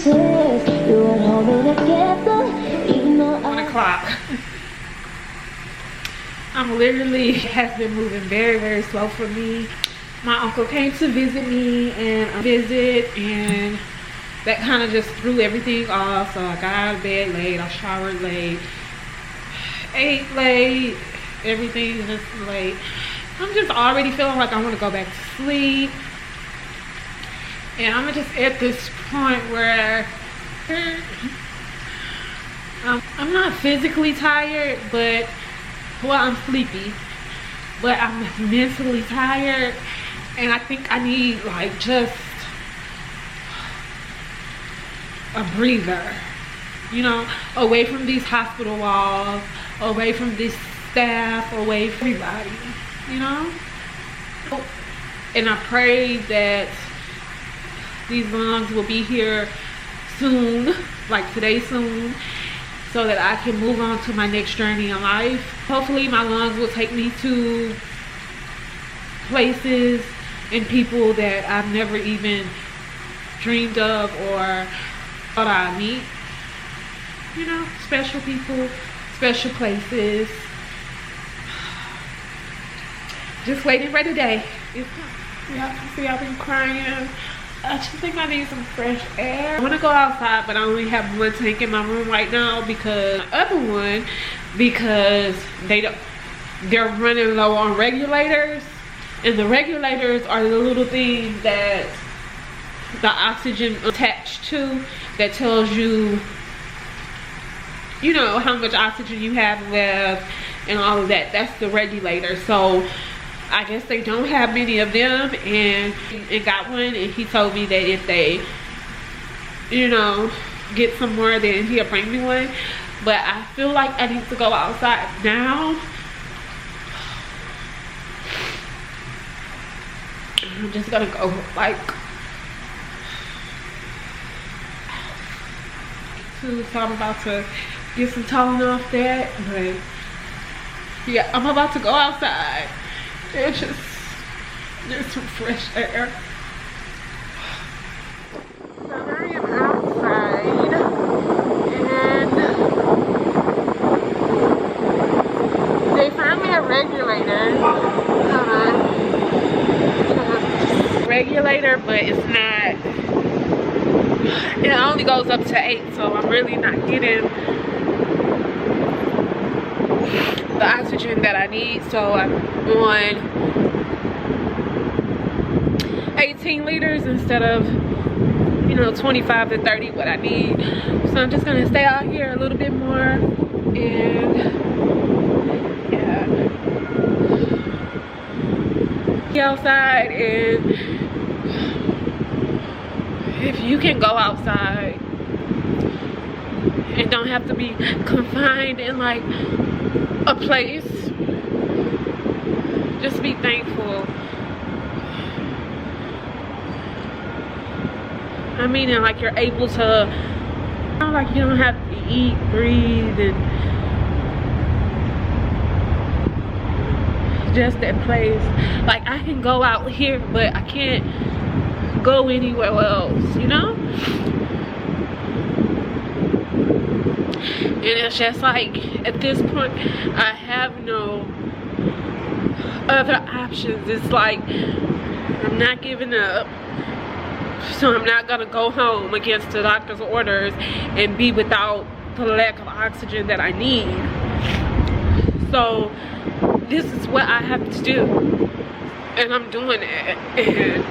1 o'clock. I'm literally has been moving very slow for me. My uncle came to visit me and that kind of just threw everything off. So I got out of bed late, I showered late, ate late, everything just late. I'm just already feeling like I want to go back to sleep. And I'm just at this point where I'm not physically tired, but well, I'm sleepy, but I'm mentally tired, and I think I need like just a breather, you know, away from these hospital walls, away from this staff, away from everybody, you know. And I pray that these lungs will be here soon, like today soon, so that I can move on to my next journey in life. Hopefully my lungs will take me to places and people that I've never even dreamed of or thought I'd meet. You know, special people, special places. Just waiting for the day. Y'all can see I've been crying. I just think I need some fresh air. I want to go outside, but I only have 1 tank in my room right now because they're running low on regulators, and the regulators are the little things that the oxygen attached to that tells you, you know, how much oxygen you have left and all of that. That's the regulator. So I guess they don't have many of them, and got one, and he told me that if they, you know, get some more, then he'll bring me one. But I feel like I need to go outside now. I'm just gonna go like so I'm about to get some tone off that, but yeah, I'm about to go outside and just get some fresh air. So I am outside, and they found me a regulator. Regulator, but it's not, it only goes up to 8, so I'm really not getting the oxygen that I need. So I'm on 18 liters instead of, you know, 25 to 30 what I need. So I'm just gonna stay out here a little bit more, and yeah, be outside. And if you can go outside and don't have to be confined in like a place, just be thankful. I mean, and like you're able to, like you don't have to eat, breathe, and just that place. Like I can go out here, but I can't go anywhere else, you know. And it's just like at this point I have no other options. It's like I'm not giving up, so I'm not gonna go home against the doctor's orders and be without the lack of oxygen that I need. So this is what I have to do, and I'm doing it. And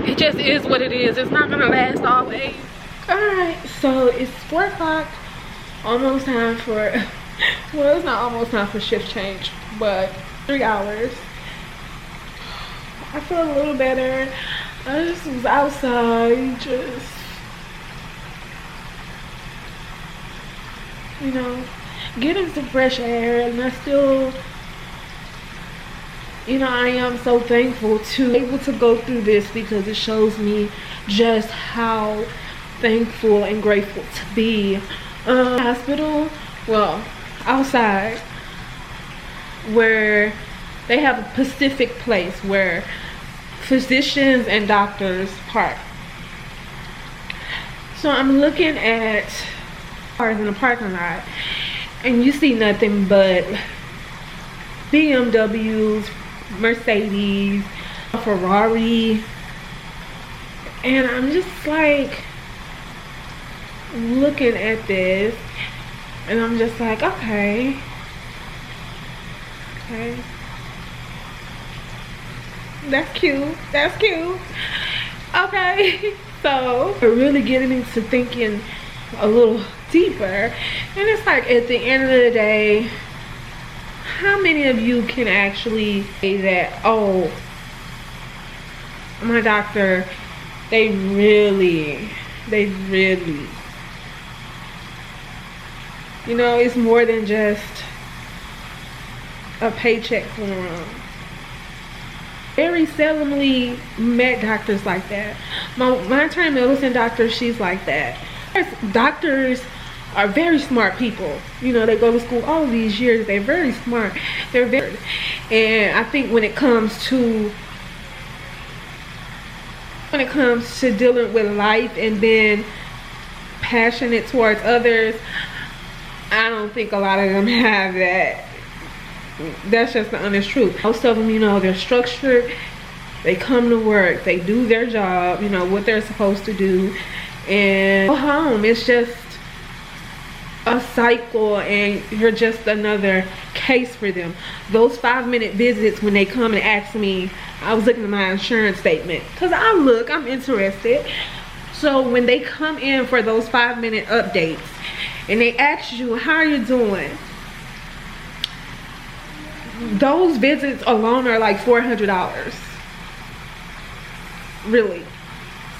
it just is what it is. It's not gonna last always. Alright, so it's 4 o'clock, almost time for, well, it's not almost time for shift change, but 3 hours. I feel a little better. I just was outside, just, you know, getting some fresh air, and I still, you know, I am so thankful to be able to go through this, because it shows me just how thankful and grateful to be. Hospital, well, outside, where they have a specific place where physicians and doctors part. So I'm looking at cars in the parking lot, and you see nothing but BMWs, Mercedes, Ferrari, and I'm just like looking at this, and I'm just like, okay, that's cute, that's cute, okay. So we're really getting into thinking a little deeper, and it's like, at the end of the day, how many of you can actually say that, oh, my doctor, they really, you know, it's more than just a paycheck for them. Very seldomly met doctors like that. My attorney medicine doctor, she's like that. Doctors are very smart people. You know, they go to school all these years. They're very smart. They're very, and I think when it comes to dealing with life and being passionate towards others, I don't think a lot of them have that. That's just the honest truth. Most of them, you know, they're structured. They come to work. They do their job, you know, what they're supposed to do, and go home. It's just a cycle, and you're just another case for them. Those 5-minute visits, when they come and ask me, I was looking at my insurance statement, because I'm interested. So when they come in for those 5-minute updates and they ask you, how are you doing? Those visits alone are like $400. Really.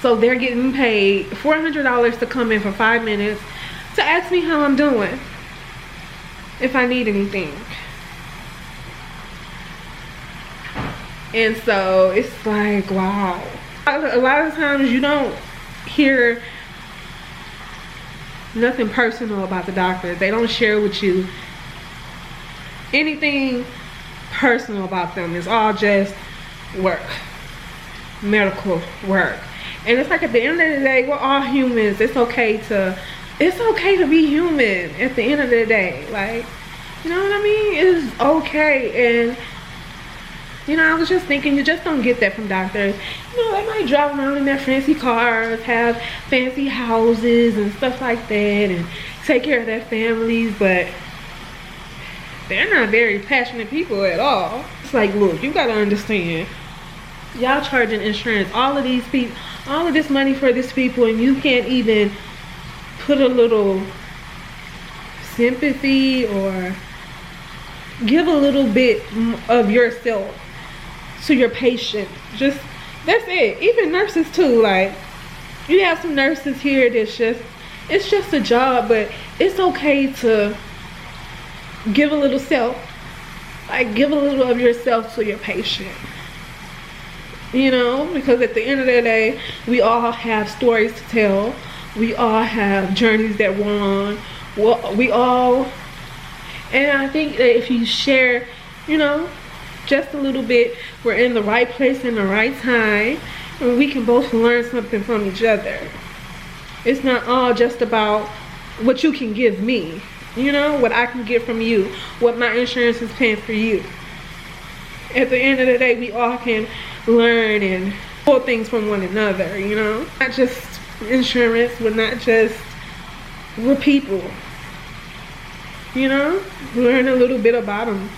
So they're getting paid $400 to come in for 5 minutes to ask me how I'm doing, if I need anything. And so it's like, wow. A lot of times you don't hear nothing personal about the doctor. They don't share with you anything personal about them. It's all just work, medical work. And it's like, at the end of the day, we're all humans. It's okay to be human at the end of the day. Like, you know what I mean? It's okay. And you know, I was just thinking, you just don't get that from doctors. You know, they might drive around in their fancy cars, have fancy houses and stuff like that, and take care of their families, but they're not very passionate people at all. It's like, look, you gotta understand, y'all charging insurance, all of these people, all of this money for these people, and you can't even put a little sympathy or give a little bit of yourself to your patient. Just, that's it. Even nurses too. Like, you have some nurses here that's just, it's just a job, but it's okay to give a little self, like give a little of yourself to your patient, you know, because at the end of the day, we all have stories to tell. We all have journeys that we're on. We all, and I think that if you share, you know, just a little bit, we're in the right place in the right time, and we can both learn something from each other. It's not all just about what you can give me, you know, what I can get from you, what my insurance is paying for you. At the end of the day, we all can learn and pull things from one another, you know. Not just insurance, we're people, you know. Learn a little bit about them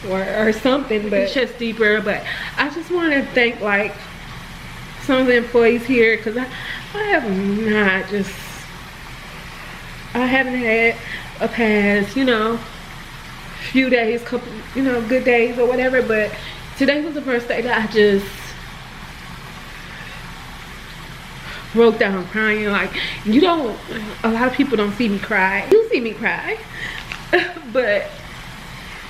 or something, but it's just deeper. But I just want to thank, like, some of the employees here, because I haven't had a past, you know, few days, couple, you know, good days or whatever, but today was the first day that I just broke down crying. Like, you don't, a lot of people don't see me cry. You see me cry, but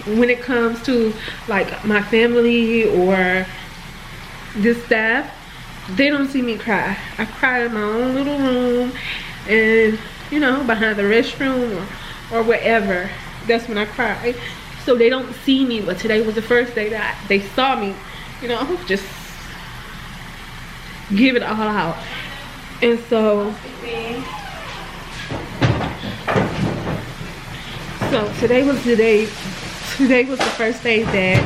when it comes to, like, my family or this staff, they don't see me cry. I cry in my own little room, and, you know, behind the restroom or wherever. That's when I cry. So they don't see me, but today was the first day that they saw me, you know, just give it all out. And so today was the day. Today was the first day that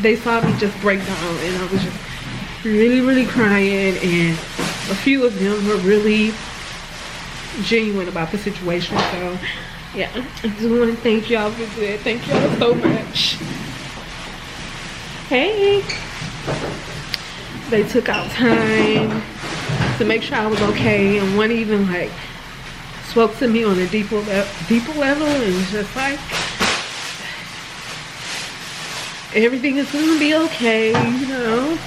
they saw me just break down, and I was just really crying, and a few of them were really genuine about the situation. So yeah, I just want to thank y'all for that. Thank y'all so much. Hey, they took out time to make sure I was okay, and one even like spoke to me on a deeper level, and it's just like, everything is gonna be okay, you know.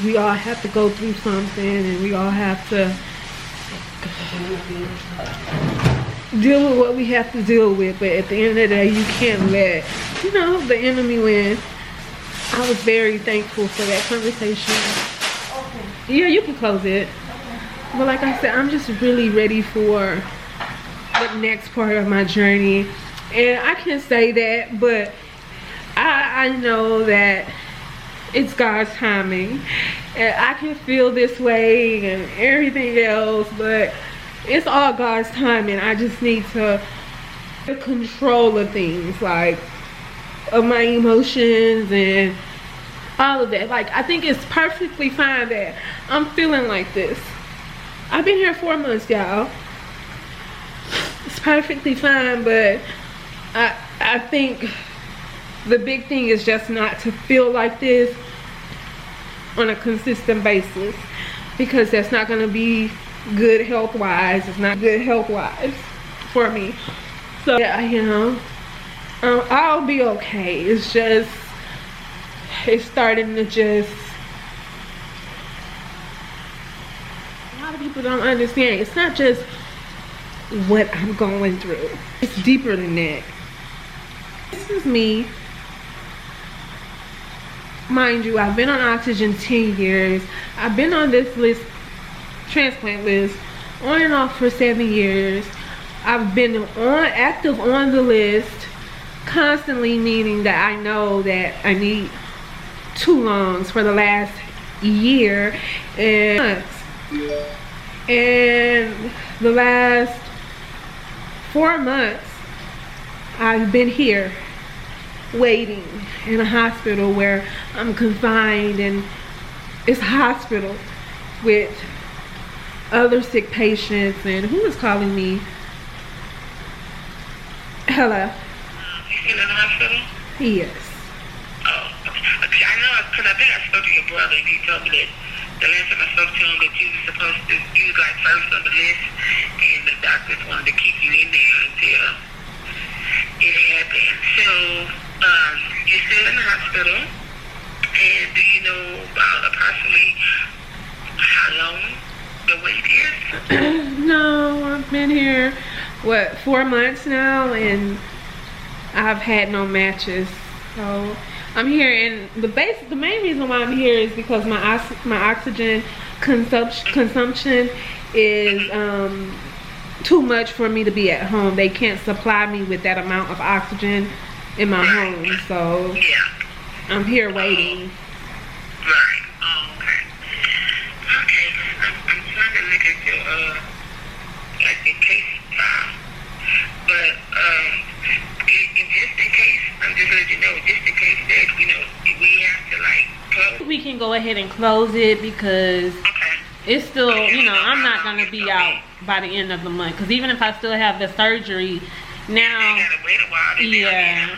We all have to go through something, and we all have to deal with what we have to deal with. But at the end of the day, you can't let, you know, the enemy win. I was very thankful for that conversation. Okay. Yeah, you can close it. Okay. But like I said, I'm just really ready for the next part of my journey. And I can say that, but I know that it's God's timing, and I can feel this way and everything else, but it's all God's timing. I just need to take control of things, like of my emotions and all of that. Like, I think it's perfectly fine that I'm feeling like this. I've been here 4 months, y'all. It's perfectly fine, but I think the big thing is just not to feel like this on a consistent basis, because that's not going to be good health-wise. It's not good health-wise for me. So yeah, you know, I'll be okay. It's just, it's starting to just, a lot of people don't understand. It's not just what I'm going through. It's deeper than that. This is me. Mind you, I've been on oxygen 10 years. I've been on this list, transplant list, on and off for 7 years. I've been active on the list constantly, meaning that I know that I need 2 lungs for the last year and the last 4 months I've been here waiting in a hospital where I'm confined, and it's a hospital with other sick patients. And who is calling me? Hello. You still in the hospital? Yes. Oh, okay. I know, because I think I spoke to your brother, and he told me that the last time I spoke to him that you were supposed to, you was like first on the list, and the doctors wanted to keep you in there until it happened. So, you're still in the hospital, and do you know about approximately how long the wait is? No, I've been here, what, 4 months now, and I've had no matches. So I'm here, and the main reason why I'm here is because my oxygen consumption is too much for me to be at home. They can't supply me with that amount of oxygen in my home, so yeah, I'm here waiting. Right. Oh, okay. Okay. I'm trying to look at your like the case file, but just in case, I'm just letting you know, just in case that, you know, we have to like close. We can go ahead and close it, because it's still, you know, I'm not gonna be out by the end of the month, because even if I still have the surgery now, you gotta wait a while. Yeah.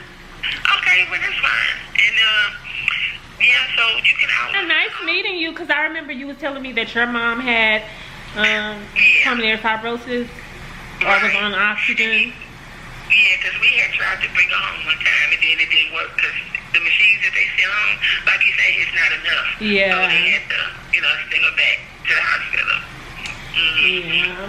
Okay, well that's fine. And yeah, so you can always. Nice meeting you, because I remember you was telling me that your mom had pulmonary fibrosis, or was on oxygen. Yeah, because we had tried to bring her home one time, and then it didn't work, because the machines that they sent home, like you say, it's not enough. Yeah. So they had to, you know, send her back to the hospital. Yeah.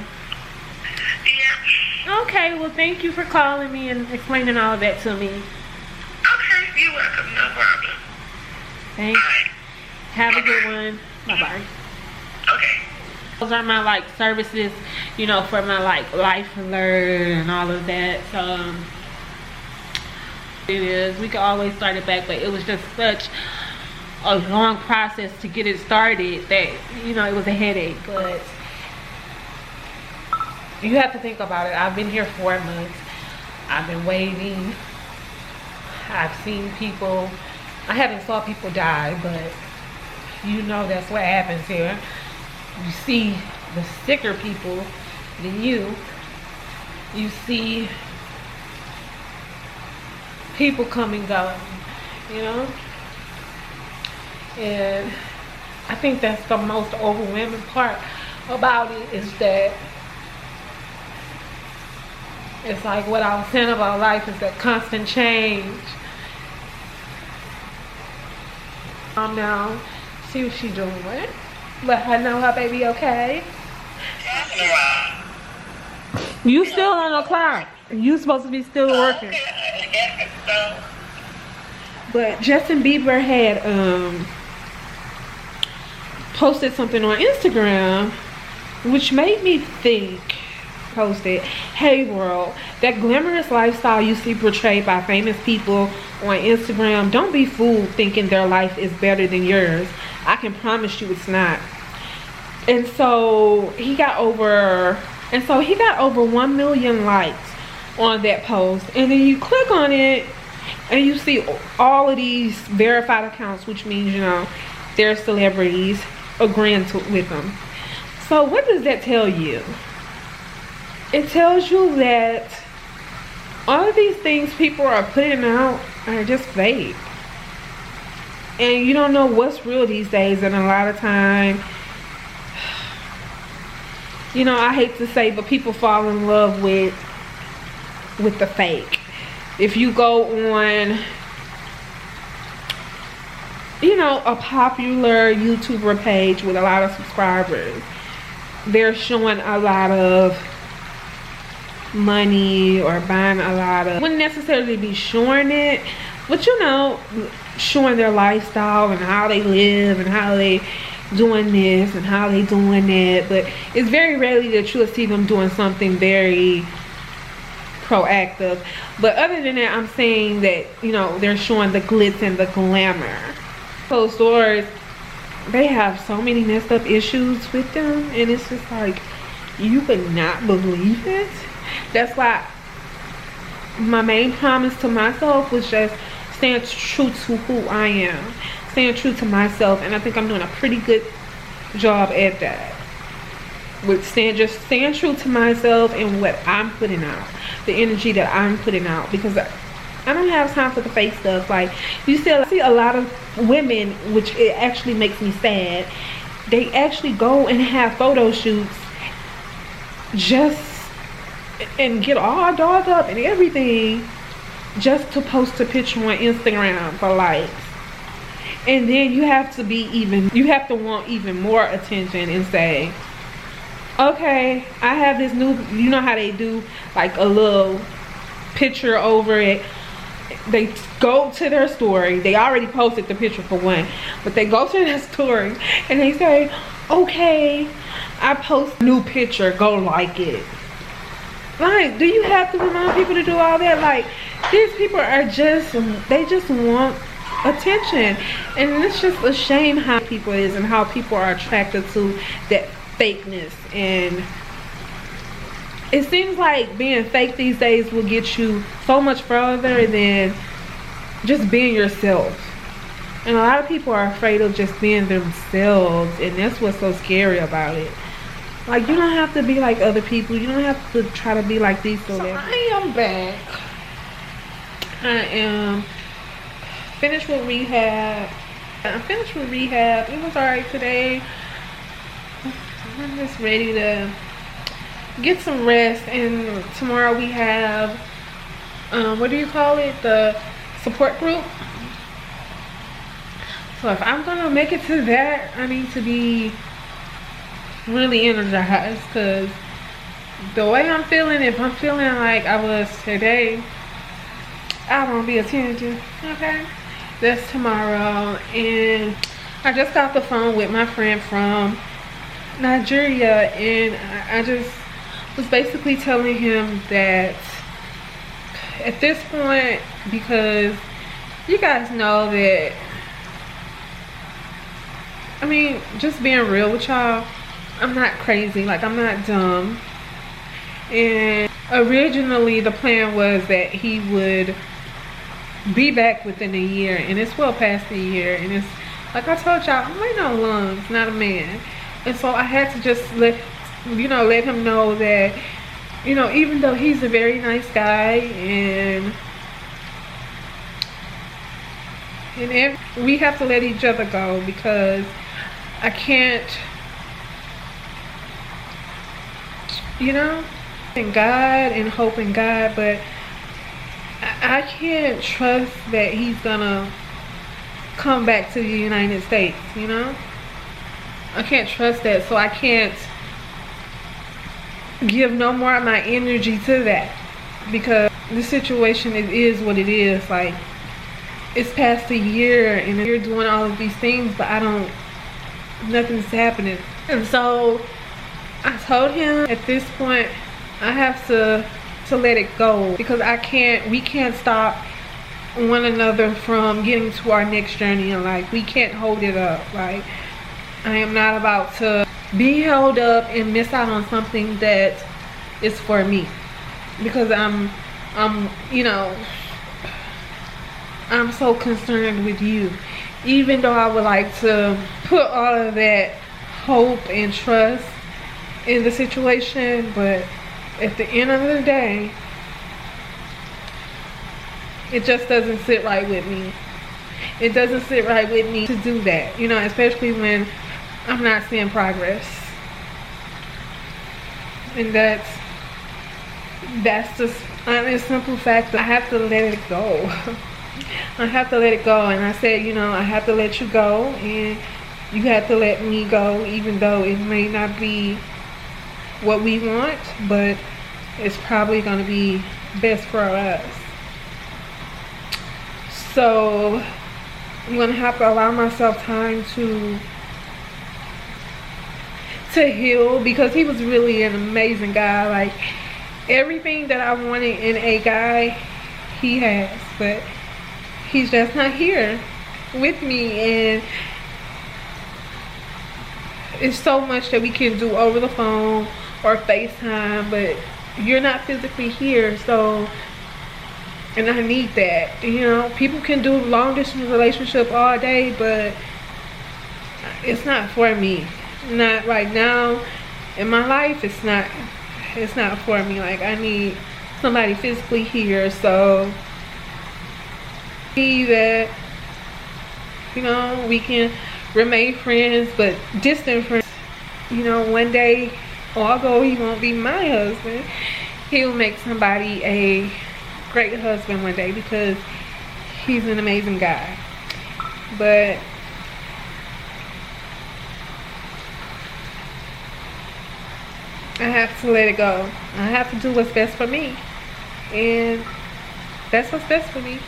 Yeah. Okay, well, thank you for calling me and explaining all of that to me. Okay, you're welcome. No problem. Thanks. All right. Have a good one. Bye-bye. Okay. Those are my like services, you know, for my like life alert and all of that. So It is. We can always start it back, but it was just such a long process to get it started that, you know, it was a headache. But you have to think about it. I've been here 4 months. I've been waiting. I've seen people. I haven't saw people die, but you know that's what happens here. You see the sicker people than you. You see people come and go, you know? And I think that's the most overwhelming part about it, is that it's like what I was saying about life is that constant change. Now, see what she doing. Let her know her baby okay. You still on the clock. You supposed to be still working. But Justin Bieber had posted something on Instagram which made me think. Posted, "Hey world, that glamorous lifestyle you see portrayed by famous people on Instagram, don't be fooled thinking their life is better than yours. I can promise you it's not." And so he got over 1 million likes on that post. And then you click on it and you see all of these verified accounts, which means, you know, they're celebrities agreeing with them. So what does that tell you? It tells you that all of these things people are putting out are just fake. And you don't know what's real these days. And a lot of time, you know, I hate to say, but people fall in love with the fake. If you go on, you know, a popular YouTuber page with a lot of subscribers, they're showing a lot of money or buying a lot of, wouldn't necessarily be showing it, but you know, showing their lifestyle and how they live and how they doing this and how they doing that. But it's very rarely that you'll see them doing something very proactive. But other than that, I'm saying that, you know, they're showing the glitz and the glamour. Those stores, they have so many messed up issues with them, and it's just like, you would not believe it. That's why my main promise to myself was just staying true to who I am, staying true to myself, and I think I'm doing a pretty good job at that. With just staying true to myself and what I'm putting out, the energy that I'm putting out, because I don't have time for the fake stuff. Like, you still see a lot of women, which it actually makes me sad. They actually go and have photo shoots just and get all dolled up and everything just to post a picture on Instagram for likes. And then you have to want even more attention and say, okay, I have this new, you know how they do like a little picture over it. They go to their story. They already posted the picture for one, but they go to their story and they say, okay, I post a new picture, go like it. Like, do you have to remind people to do all that? Like, these people are they just want attention. And it's just a shame how people is and how people are attracted to that fakeness. And it seems like being fake these days will get you so much further than just being yourself. And a lot of people are afraid of just being themselves, and that's what's so scary about it. Like, you don't have to be like other people. You don't have to try to be like these celebrities. So I am back. I am finished with rehab. I'm finished with rehab. It was alright today. I'm just ready to get some rest. And tomorrow we have, what do you call it? The support group. So if I'm gonna make it to that, I need to be really energized, because the way I'm feeling, if I'm feeling like I was today, I won't be attending. Okay, that's tomorrow. And I just got the phone with my friend from Nigeria, and I just was basically telling him that at this point, because you guys know that, I mean, just being real with y'all, I'm not crazy, like I'm not dumb. And originally the plan was that he would be back within a year, and it's well past a year, and it's like I told y'all, I'm waiting on lungs, not a man. And so I had to just let him know that, you know, even though he's a very nice guy, and we have to let each other go, because I can't, you know, in God and hope in God, but I can't trust that he's gonna come back to the United States, you know? I can't trust that, so I can't give no more of my energy to that, because the situation is what it is. Like, it's past a year and you're doing all of these things, but nothing's happening. And so I told him at this point I have to let it go, because we can't stop one another from getting to our next journey in life. We can't hold it up. Like, I am not about to be held up and miss out on something that is for me, because I'm you know, I'm so concerned with you. Even though I would like to put all of that hope and trust in the situation, but at the end of the day, it just doesn't sit right with me. It doesn't sit right with me to do that, you know, especially when I'm not seeing progress. And that's just a simple fact that I have to let it go. I have to let it go. And I said, you know, I have to let you go, and you have to let me go, even though it may not be what we want, but it's probably going to be best for us. So I'm going to have to allow myself time to heal, because he was really an amazing guy. Like, everything that I wanted in a guy, he has, but he's just not here with me. And it's so much that we can do over the phone or FaceTime, but you're not physically here. So, and I need that. You know, people can do long distance relationship all day, but it's not for me. Not right now in my life. It's not for me. Like, I need somebody physically here, so see that, you know, we can remain friends, but distant friends. You know, one day, although he won't be my husband, he'll make somebody a great husband one day, because he's an amazing guy. But I have to let it go. I have to do what's best for me, and that's what's best for me.